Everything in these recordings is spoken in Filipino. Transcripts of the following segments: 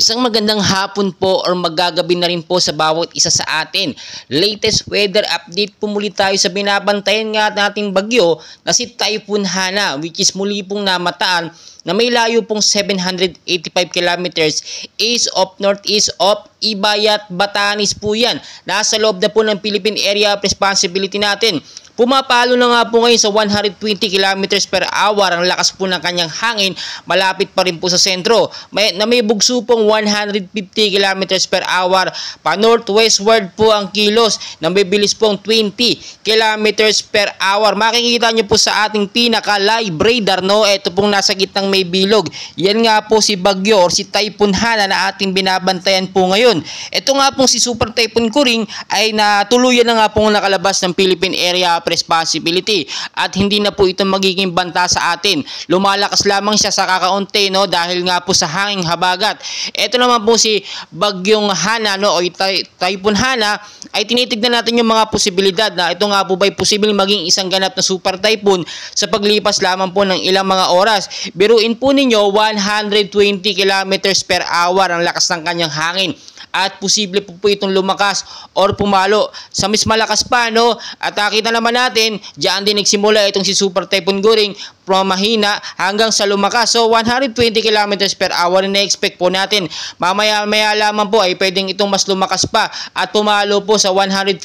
Isang magandang hapon po or magagabi na rin po sa bawat isa sa atin. Latest weather update po muli tayo sa binabantayan nga nating bagyo na si Typhoon Hana, which is muli pong namataan na may layo pong 785 kilometers east of northeast of Ibayat, Batanes po yan. Nasa loob na po ng Philippine Area of Responsibility natin. Pumapalo na nga po ngayon sa 120 kilometers per hour ang lakas po ng kanyang hangin, malapit pa rin po sa sentro. May bugso pong 150 kilometers per hour pa northwestward po ang kilos na may bilis pong 20 kilometers per hour. Makikita nyo po sa ating pinaka live radar, no? Ito pong nasa gitnang may bilog. Yan nga po si Bagyo or si Typhoon Hana na ating binabantayan po ngayon. Ito nga pong si Super Typhoon Kuring ay natuluyan na nga pong nakalabas ng Philippine Area of Responsibility at hindi na po ito magiging banta sa atin. Lumalakas lamang siya sa kakaunti, no, dahil nga po sa hanging habagat. Ito naman po si Bagyong Hana, no, o Typhoon Hana, ay tinitignan natin yung mga posibilidad na ito nga po ba'y posibleng maging isang ganap na super typhoon sa paglipas lamang po ng ilang mga oras. Biruin po ninyo 120 kilometers per hour ang lakas ng kanyang hangin. At posible po itong lumakas or pumalo sa mas malakas pa, no? At nakita naman natin, diyan din nagsimula itong si Super Typhoon Kuring from mahina hanggang sa lumakas. So 120 kilometers per hour na expect po natin. Mamaya-maya lamang po ay pwedeng itong mas lumakas pa at pumalo po sa 140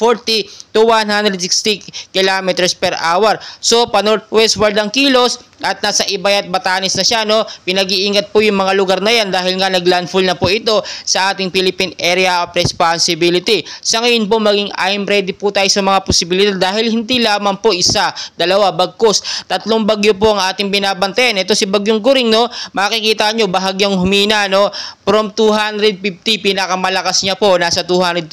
to 160 kilometers per hour. So pa-northwestward ang kilos at nasa Ibayat, Batanes na siya, no? Pinag-iingat po yung mga lugar na yan dahil nga naglandfall na po ito sa ating Philippine Area of Responsibility. Sa ngayon po maging I'm ready po tayo sa mga posibilidad dahil hindi lamang po isa, dalawa, bagkus, tatlong bagyo po ang ating binabantayan. Ito si Bagyong Kuring, no? Makikita nyo bahagyang humina, no? From 250 pinakamalakas niya po nasa 220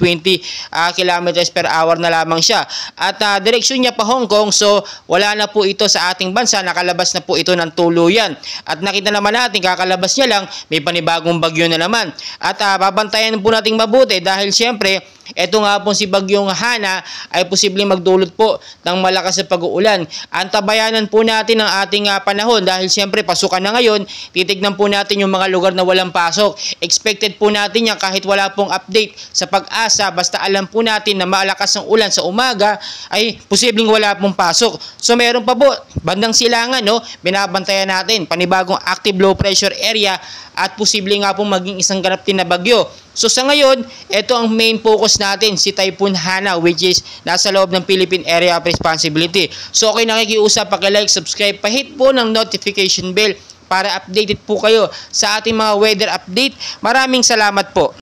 kilometers per hour na lamang siya. At direksyon niya pa Hong Kong, so wala na po ito sa ating bansa, nakalabas na po ito ng tuluyan. At nakita naman natin kakalabas niya lang may panibagong bagyo na naman. At babantayan po nating mabuti dahil siyempre ito nga po si Bagyong Hana ay posibleng magdulot po ng malakas na pag-uulan. Antabayanan po natin ang ating panahon dahil siyempre pasukan na ngayon. Titignan po natin yung mga lugar na walang pasok. Expected po natin yan kahit wala pong update sa Pag-asa. Basta alam po natin na malakas ang ulan sa umaga ay posibleng wala pong pasok. So meron pa po bandang Silangan, no? Binabantayan natin panibagong active low pressure area at posible nga pong maging isang ganap din na bagyo. So sa ngayon, ito ang main focus natin, si Typhoon Hana, which is nasa loob ng Philippine Area of Responsibility. So okay, nakikiusap, paki-like, subscribe, pa-hit po ng notification bell para updated po kayo sa ating mga weather update. Maraming salamat po.